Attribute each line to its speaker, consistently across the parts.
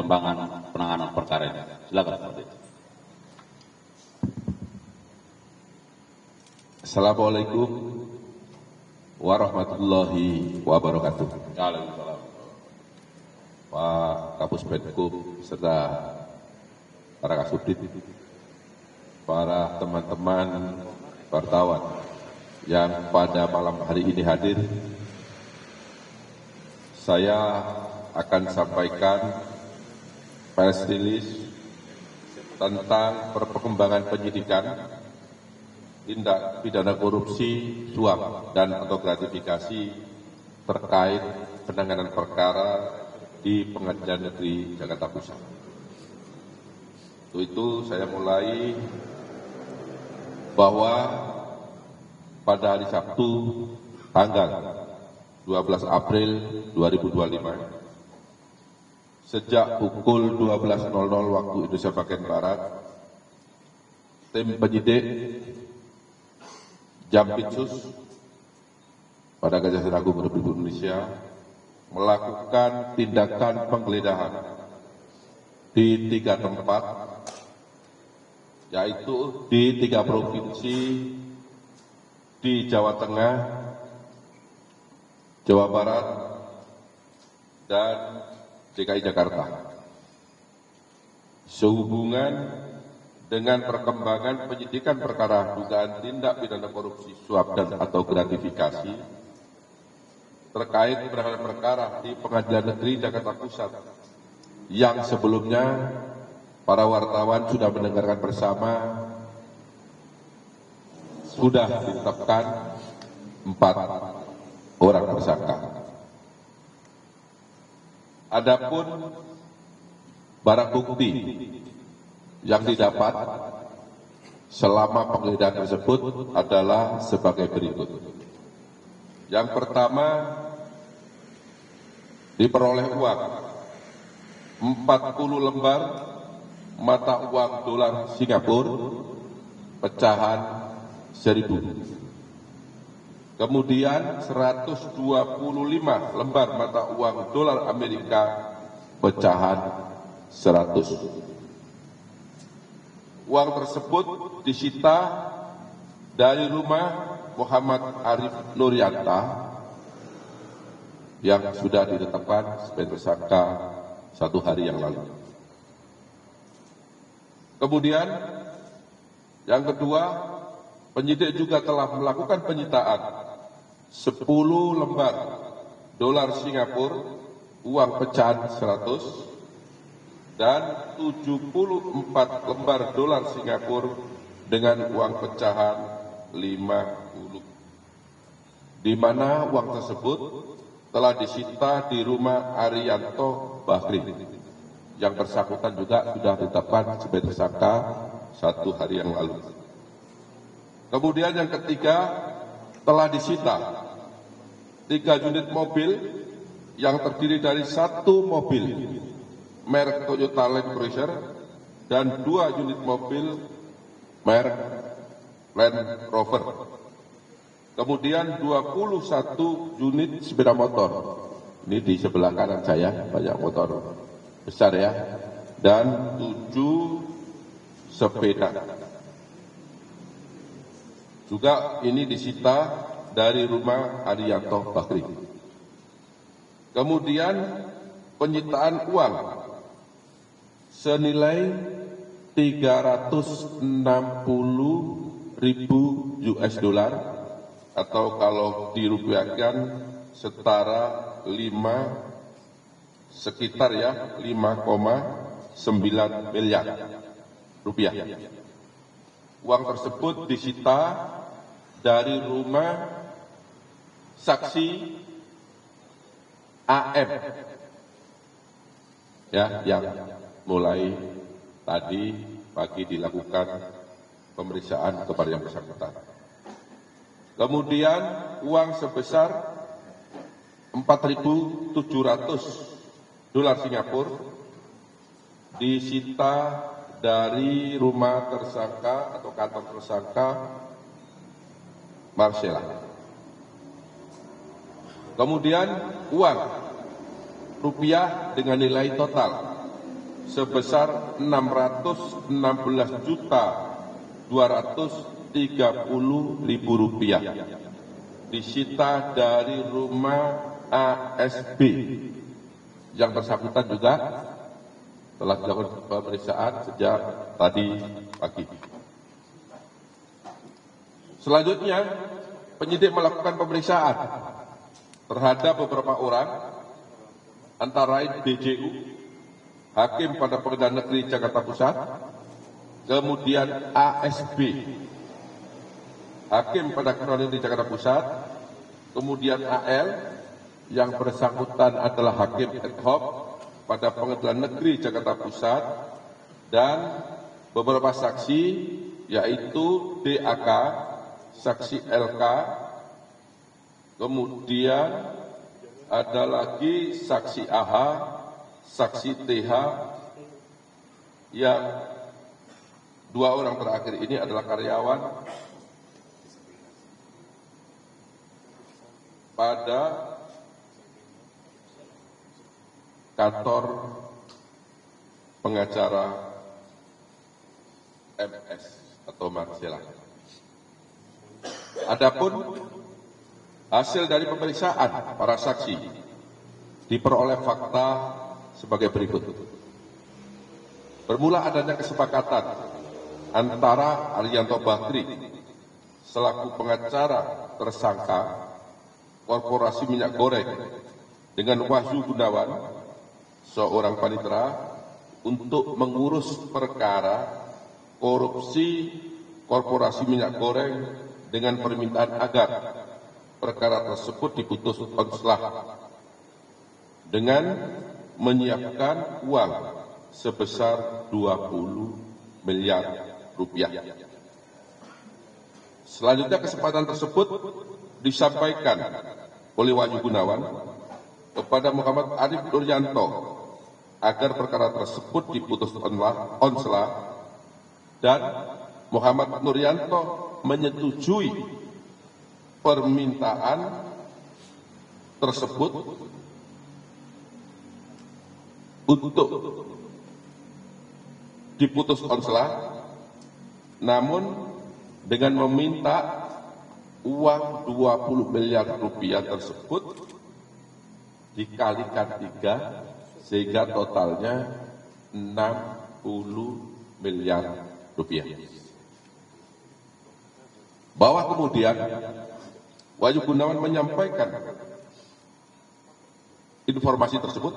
Speaker 1: perkembangan penanganan perkara ini. Silakan Pak Dirjen.
Speaker 2: Assalamualaikum warahmatullahi wabarakatuh.
Speaker 1: Waalaikumsalam.
Speaker 2: Pak Kapus Penkum serta para Kasubdit, para teman-teman wartawan yang pada malam hari ini hadir, saya akan sampaikan press release tentang perkembangan penyidikan tindak pidana korupsi, suap, dan atau gratifikasi terkait penanganan perkara di Pengadilan Negeri Jakarta Pusat. Untuk itu saya mulai bahwa pada hari Sabtu tanggal 12 April 2025 sejak pukul 12.00 waktu Indonesia bagian Barat, tim penyidik Jampitsus pada Kejaksaan Agung Republik Indonesia melakukan tindakan penggeledahan di 3 tempat, yaitu di 3 provinsi di Jawa Tengah, Jawa Barat, dan DKI Jakarta. Sehubungan dengan perkembangan penyidikan perkara dugaan tindak pidana korupsi, suap, dan atau gratifikasi terkait penanganan perkara di Pengadilan Negeri Jakarta Pusat yang sebelumnya para wartawan sudah mendengarkan bersama, sudah ditetapkan 4 orang tersangka. Adapun barang bukti yang didapat selama penggeledahan tersebut adalah sebagai berikut. Yang pertama, diperoleh uang 40 lembar mata uang dolar Singapura pecahan 1.000. Kemudian 125 lembar mata uang dolar Amerika pecahan 100. Uang tersebut disita dari rumah Muhammad Arif Nuryanta yang sudah ditetapkan sebagai tersangka 1 hari yang lalu. Kemudian yang kedua, penyidik juga telah melakukan penyitaan 10 lembar dolar Singapura uang pecahan 100 dan 74 lembar dolar Singapura dengan uang pecahan 50, di mana uang tersebut telah disita di rumah Arianto Bahri, yang bersangkutan juga sudah ditetapkan sebagai tersangka 1 hari yang lalu. Kemudian yang ketiga, telah disita 3 unit mobil yang terdiri dari 1 mobil merek Toyota Land Cruiser dan 2 unit mobil merek Land Rover. Kemudian 21 unit sepeda motor. Ini di sebelah kanan saya, banyak motor besar ya. Dan 7 sepeda. Juga ini disita dari rumah Arianto Bakri. Kemudian penyitaan uang senilai 360.000 US dollar atau kalau dirupiahkan setara 5,9 miliar rupiah. Uang tersebut disita dari rumah saksi AM ya, yang mulai tadi pagi dilakukan pemeriksaan kepada yang bersangkutan. Kemudian uang sebesar 4.700 dolar Singapura disita dari rumah tersangka atau kantor tersangka Marcella. Kemudian uang rupiah dengan nilai total sebesar Rp616.230.000 disita dari rumah ASB. Yang bersangkutan juga telah dilakukan pemeriksaan sejak tadi pagi. Selanjutnya, penyidik melakukan pemeriksaan terhadap beberapa orang, antara lain BJU, Hakim pada Pengadilan Negeri Jakarta Pusat, kemudian ASB, Hakim pada Pengadilan Negeri Jakarta Pusat, kemudian AL, yang bersangkutan adalah Hakim ad hoc pada Pengadilan Negeri Jakarta Pusat, dan beberapa saksi yaitu DAK, saksi LK, kemudian ada lagi saksi AH, saksi TH, yang dua orang terakhir ini adalah karyawan pada kantor pengacara MS atau Marcella. Adapun hasil dari pemeriksaan para saksi diperoleh fakta sebagai berikut. Bermula adanya kesepakatan antara Arianto Bakri selaku pengacara tersangka Korporasi Minyak Goreng dengan Wahyu Gunawan, seorang panitera, untuk mengurus perkara korupsi Korporasi Minyak Goreng dengan permintaan agar perkara tersebut diputus konslah dengan menyiapkan uang sebesar 20 miliar rupiah. Selanjutnya kesempatan tersebut disampaikan oleh Wahyu Gunawan kepada Muhammad Arif Nuryanto agar perkara tersebut diputus konslah, dan Muhammad Nuryanto menyetujui permintaan tersebut untuk diputus konslah, namun dengan meminta uang 20 miliar rupiah tersebut dikalikan 3 sehingga totalnya 60 miliar rupiah. Bahwa kemudian Wahyu Gunawan menyampaikan informasi tersebut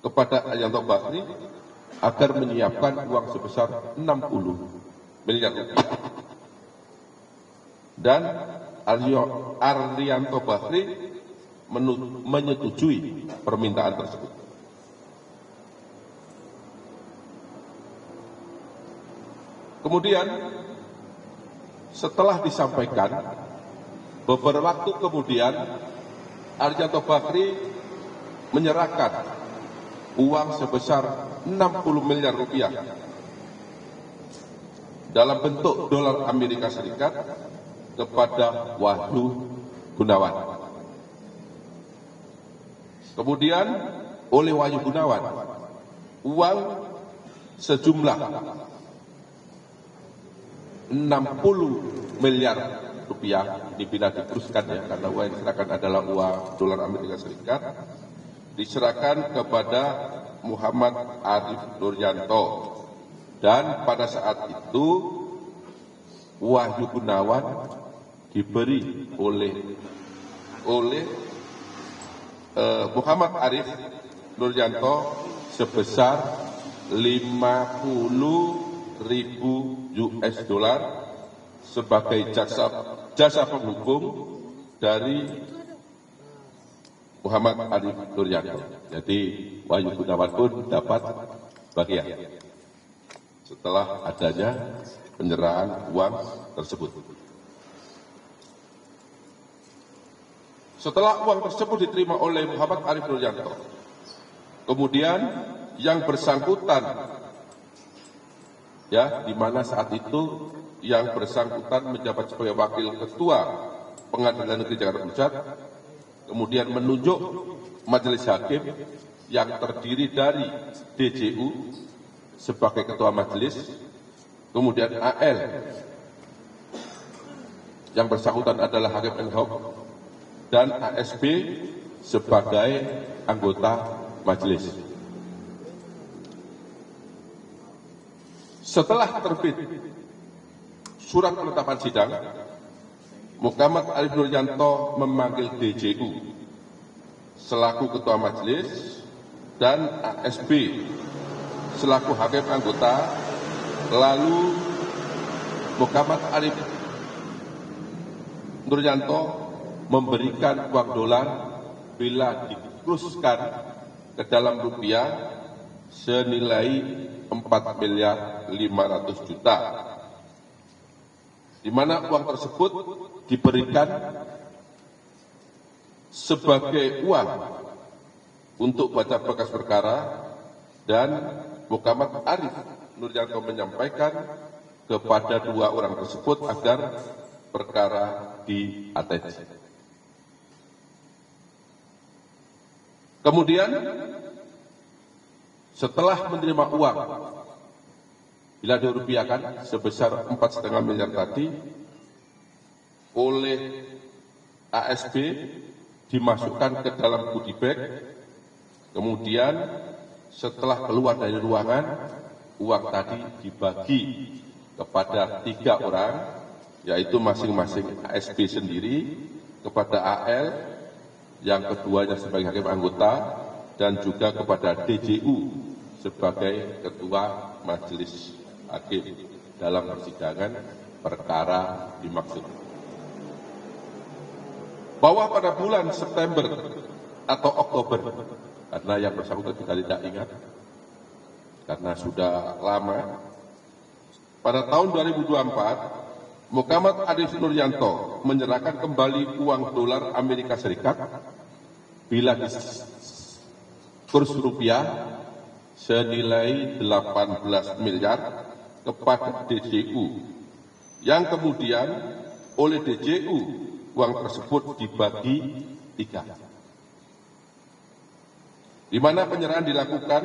Speaker 2: kepada Arianto Bakri agar menyiapkan uang sebesar 60 miliar rupiah. Dan Arianto Bakri menyetujui permintaan tersebut. Kemudian setelah disampaikan, beberapa waktu kemudian Arianto Bakri menyerahkan uang sebesar 60 miliar rupiah dalam bentuk dolar Amerika Serikat kepada Wahyu Gunawan. Kemudian oleh Wahyu Gunawan, uang sejumlah 60 miliar rupiah bila diteruskan ya, karena uang yang diserahkan adalah uang dolar Amerika Serikat, diserahkan kepada Muhammad Arif Nuryanto, dan pada saat itu Wahyu Gunawan diberi oleh Muhammad Arif Nuryanto sebesar 50.000 US dollar sebagai jasa penghukum dari Muhammad Arif Nuryanto. Jadi Wahyu Gunawan pun dapat bagian setelah adanya penyerahan uang tersebut. Setelah uang tersebut diterima oleh Muhammad Arif Nuryanto, kemudian yang bersangkutan, ya, di mana saat itu yang bersangkutan menjabat sebagai wakil ketua Pengadilan Negeri Jakarta Pusat, kemudian menunjuk majelis hakim yang terdiri dari DJU sebagai ketua majelis, kemudian AL yang bersangkutan adalah hakim ad hoc, dan ASB sebagai anggota majelis. Setelah terbit surat penetapan sidang, Muhammad Arif Nuryanto memanggil DJU selaku ketua majelis dan ASB selaku hakim anggota. Lalu Muhammad Arif Nuryanto memberikan uang dolar bila dikuruskan ke dalam rupiah senilai 4.500.000.000, di mana uang tersebut diberikan sebagai uang untuk baca berkas perkara, dan Muhammad Arif Nuryanto menyampaikan kepada dua orang tersebut agar perkara di-ATC. Kemudian setelah menerima uang bila dirupiahkan sebesar 4,5 miliar tadi oleh ASB, dimasukkan ke dalam goodie bag. Kemudian setelah keluar dari ruangan, uang tadi dibagi kepada 3 orang, yaitu masing-masing ASB sendiri, kepada AL yang keduanya sebagai hakim anggota, dan juga kepada DJU sebagai ketua majelis hakim dalam persidangan perkara dimaksud. Bahwa pada bulan September atau Oktober, karena yang bersangkutan kita tidak ingat, karena sudah lama, pada tahun 2024, Muhammad Arif Nuryanto menyerahkan kembali uang dolar Amerika Serikat bila kurs rupiah senilai 18 miliar kepada DJU, yang kemudian oleh DJU uang tersebut dibagi 3, di mana penyerahan dilakukan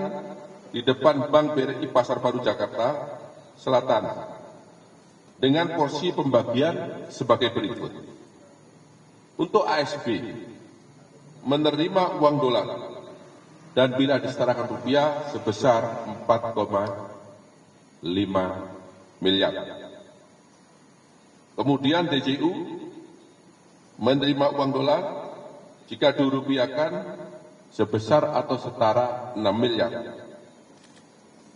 Speaker 2: di depan Bank BRI Pasar Baru Jakarta Selatan dengan porsi pembagian sebagai berikut. Untuk ASB menerima uang dolar dan bila disetarakan rupiah sebesar 4,5 miliar. Kemudian DJU menerima uang dolar jika dirupiahkan sebesar atau setara 6 miliar.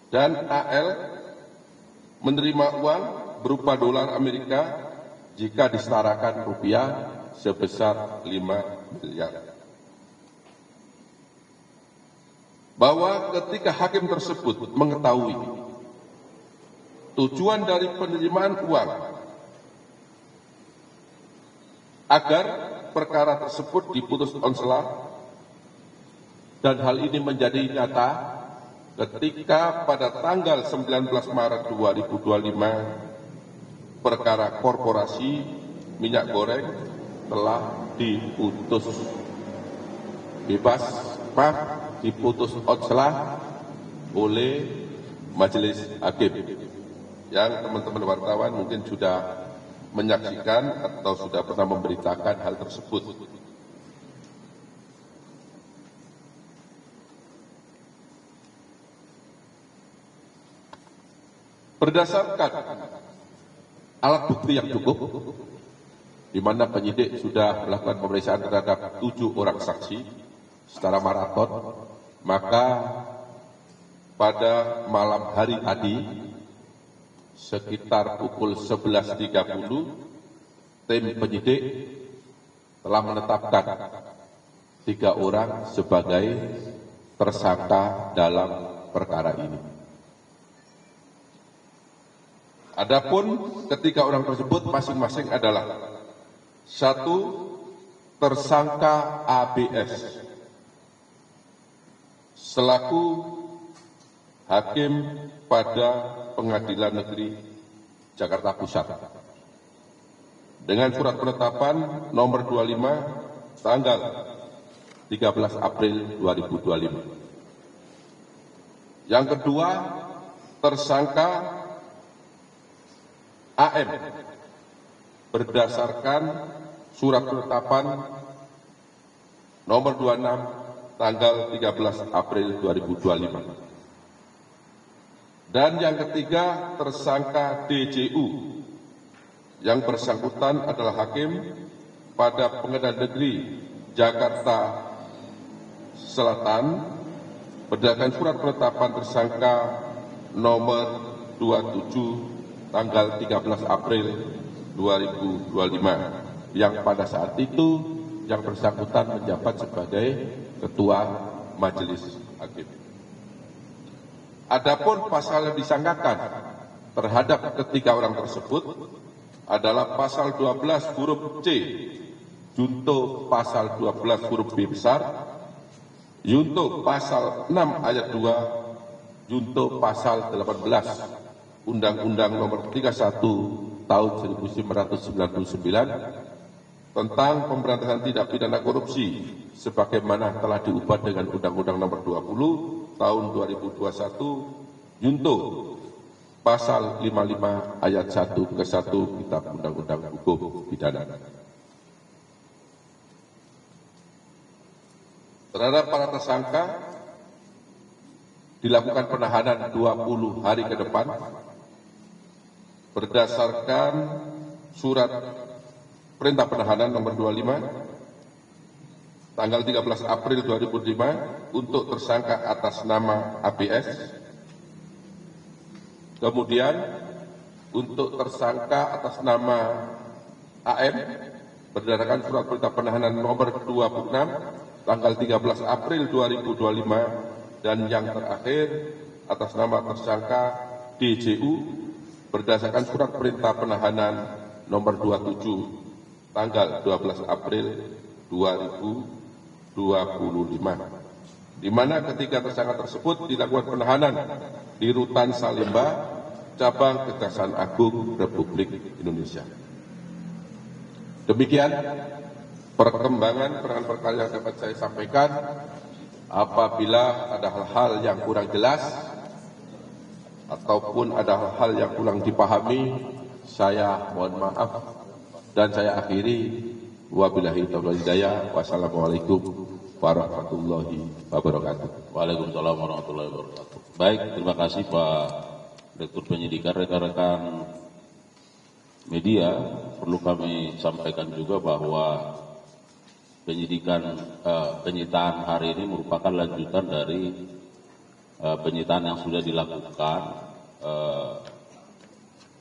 Speaker 2: Dan AL menerima uang berupa dolar Amerika jika disetarakan rupiah sebesar 5 miliar. Bahwa ketika hakim tersebut mengetahui tujuan dari penerimaan uang agar perkara tersebut diputus onsela, dan hal ini menjadi nyata ketika pada tanggal 19 Maret 2025 perkara korporasi minyak goreng telah diputus diputus onsela oleh majelis hakim, yang teman-teman wartawan mungkin sudah menyaksikan atau sudah pernah memberitakan hal tersebut. Berdasarkan alat bukti yang cukup, di mana penyidik sudah melakukan pemeriksaan terhadap 7 orang saksi secara maraton, maka pada malam hari tadi sekitar pukul 11.30 tim penyidik telah menetapkan 3 orang sebagai tersangka dalam perkara ini. Adapun ketiga orang tersebut masing-masing adalah: 1, tersangka ABS selaku hakim pada Pengadilan Negeri Jakarta Pusat dengan surat penetapan nomor 25 tanggal 13 April 2025. Yang kedua, tersangka AM berdasarkan surat penetapan nomor 26 tanggal 13 April 2025. Dan yang ketiga, tersangka DJU yang bersangkutan adalah hakim pada Pengadilan Negeri Jakarta Selatan berdasarkan surat penetapan tersangka nomor 27 tanggal 13 April 2025 yang pada saat itu yang bersangkutan menjabat sebagai Ketua Majelis Hakim. Adapun pasal yang disangkakan terhadap ketiga orang tersebut adalah pasal 12 huruf C, junto pasal 12 huruf B besar, junto pasal 6 ayat 2, junto pasal 18 Undang-Undang Nomor 31 Tahun 1999 tentang pemberantasan tindak pidana korupsi sebagaimana telah diubah dengan Undang-Undang Nomor 20 Tahun 2021, junto pasal 55 ayat 1 ke 1 Kitab Undang-Undang Hukum Pidana. Terhadap para tersangka dilakukan penahanan 20 hari ke depan berdasarkan surat perintah penahanan nomor 25 tanggal 13 April 2005 untuk tersangka atas nama ABS. Kemudian untuk tersangka atas nama AM berdasarkan surat perintah penahanan nomor 26 tanggal 13 April 2025, dan yang terakhir atas nama tersangka DJU berdasarkan surat perintah penahanan nomor 27 tanggal 12 April 2025, di mana ketiga tersangka tersebut dilakukan penahanan di Rutan Salemba, Cabang Kejaksaan Agung Republik Indonesia. Demikian perkembangan penanganan perkara yang dapat saya sampaikan. Apabila ada hal-hal yang kurang jelas ataupun ada hal-hal yang kurang dipahami, saya mohon maaf dan saya akhiri. Wabillahi taufiq wal hidayah. Wassalamualaikum warahmatullahi wabarakatuh.
Speaker 1: Waalaikumsalam warahmatullahi wabarakatuh. Baik, terima kasih Pak Direktur Penyidikan. Rekan-rekan media, perlu kami sampaikan juga bahwa penyitaan hari ini merupakan lanjutan dari penyitaan yang sudah dilakukan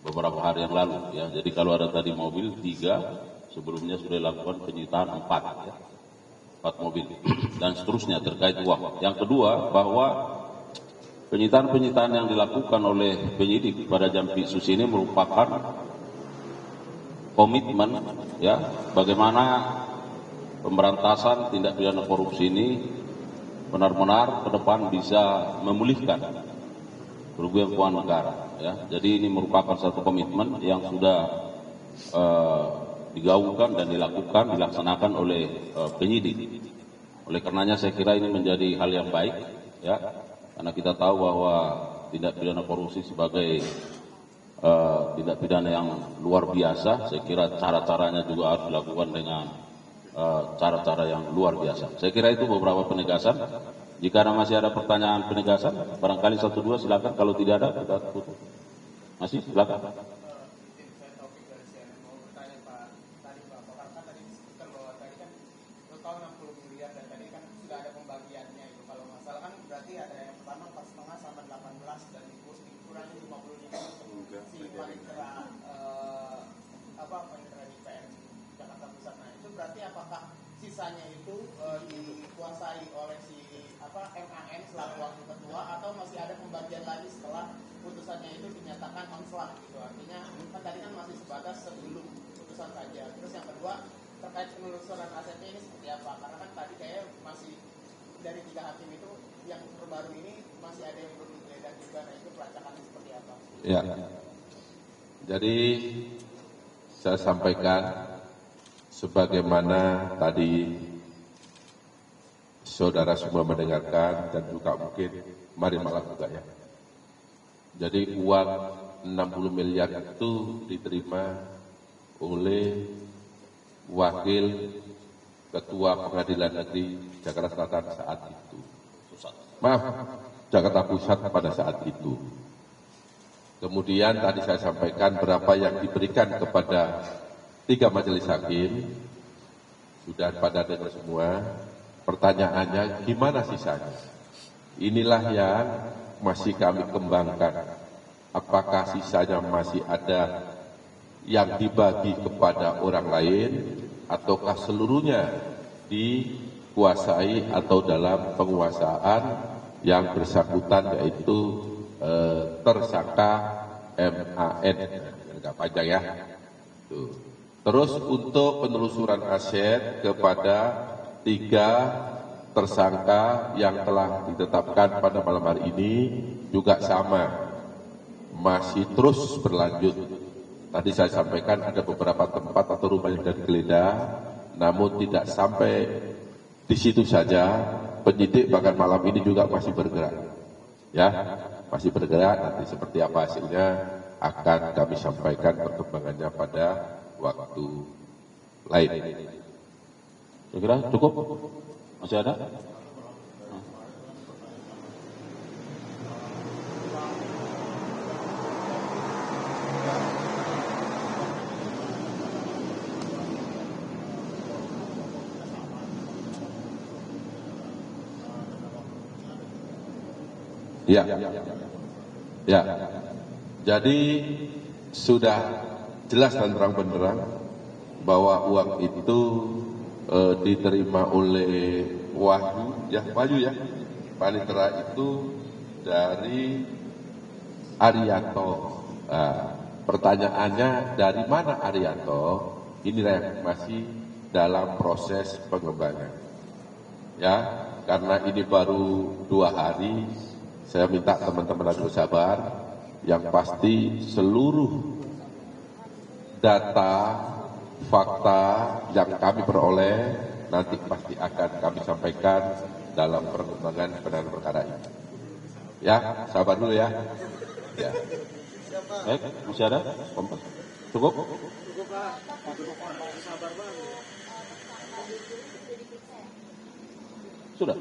Speaker 1: beberapa hari yang lalu. Ya. Jadi kalau ada tadi mobil 3, sebelumnya sudah dilakukan penyitaan 4, ya. 4 mobil dan seterusnya terkait uang. Yang kedua, bahwa penyitaan-penyitaan yang dilakukan oleh penyidik pada Jampitsus ini merupakan komitmen, ya, bagaimana pemberantasan tindak pidana korupsi ini benar-benar ke depan bisa memulihkan kerugian keuangan negara. Ya. Jadi ini merupakan satu komitmen yang sudah digaungkan dan dilaksanakan oleh penyidik. Oleh karenanya saya kira ini menjadi hal yang baik, ya, karena kita tahu bahwa tindak pidana korupsi sebagai tindak pidana yang luar biasa. Saya kira cara-caranya juga harus dilakukan dengan cara-cara yang luar biasa. Saya kira itu beberapa penegasan. Jika masih ada pertanyaan penegasan, barangkali 1-2 silakan. Kalau tidak ada, kita tutup. Masih silakan.
Speaker 3: Sisanya itu dikuasai oleh si MAN selaku wakil ketua, atau masih ada pembagian lagi setelah putusannya itu dinyatakan onslah gitu. Artinya kan tadi kan masih sebatas sebelum putusan saja. Terus yang kedua terkait penelusuran asetnya ini seperti apa? Karena kan tadi kayak masih dari 3 hakim itu yang terbaru ini masih ada yang belum digeledah juga. Nah itu pelacakannya seperti apa?
Speaker 2: Ya. Jadi saya sampaikan sebagaimana tadi saudara semua mendengarkan dan juga mungkin kemarin malam juga ya. Jadi uang 60 miliar itu diterima oleh Wakil Ketua Pengadilan Negeri Jakarta Selatan saat itu. Maaf, Jakarta Pusat pada saat itu. Kemudian tadi saya sampaikan berapa yang diberikan kepada 3 majelis hakim. Sudah pada dengar semua. Pertanyaannya gimana sisanya? Inilah yang masih kami kembangkan. Apakah sisanya masih ada yang dibagi kepada orang lain ataukah seluruhnya dikuasai atau dalam penguasaan yang bersangkutan yaitu tersangka MAN. Enggak panjang ya. Tuh. Terus untuk penelusuran aset kepada 3 tersangka yang telah ditetapkan pada malam hari ini juga sama, masih terus berlanjut. Tadi saya sampaikan ada beberapa tempat atau rumah yang sudah digeledah, namun tidak sampai di situ saja. Penyidik bahkan malam ini juga masih bergerak, ya, masih bergerak. Nanti seperti apa hasilnya akan kami sampaikan perkembangannya pada waktu lain.
Speaker 1: Saya kira cukup. Masih ada?
Speaker 2: Ya, ya. Jadi sudah jelas dan terang benderang bahwa uang itu diterima oleh Wahyu ya, panitera itu dari Arianto. Pertanyaannya dari mana Arianto? Inilah yang masih dalam proses pengembangan. Ya, karena ini baru 2 hari. Saya minta teman-teman agak sabar, yang pasti seluruh data, fakta yang kami peroleh nanti pasti akan kami sampaikan dalam perkembangan penanganan perkara ini. Ya, sabar dulu ya. Ya.
Speaker 1: Baik, masih ada? Cukup?
Speaker 3: Cukup Pak. Sabar banget.
Speaker 1: Sudah.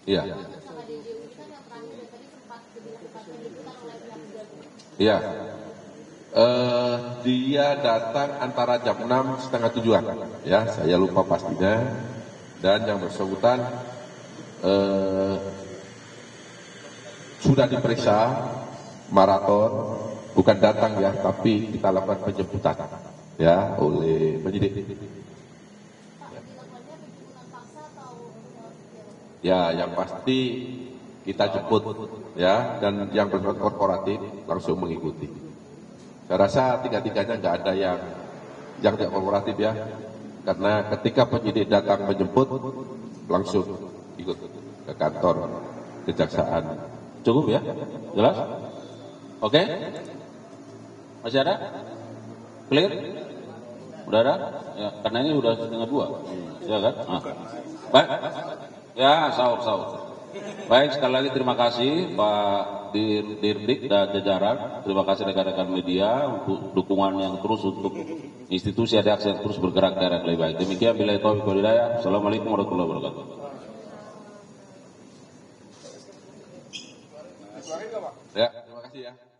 Speaker 2: Iya. Iya. Dia datang antara jam 6 setengah 7-an. Ya, saya lupa pastinya. Dan yang bersangkutan sudah diperiksa maraton, bukan datang ya, tapi kita lakukan penjemputan ya oleh penyidik. Ya, yang pasti kita jemput ya, dan yang bersifat korporatif langsung mengikuti. Saya rasa 3-tiganya nggak ada yang tidak korporatif ya, karena ketika penyidik datang menjemput langsung ikut ke kantor kejaksaan.
Speaker 1: Cukup ya? Jelas? Oke? Masih ada? Clear? Udah ada? Ya, karena ini udah 1:30. Ya kan? Nah. Baik. Ya, sahur. Baik, sekali lagi terima kasih Pak Dirdik dan jajaran. Terima kasih rekan-rekan media untuk dukungan yang terus untuk institusi Adeaksi yang terus bergerak ke arah yang lebih baik. Demikian, billahi taufiq wal hidayah. Assalamualaikum warahmatullahi wabarakatuh.
Speaker 2: Ya, terima kasih ya.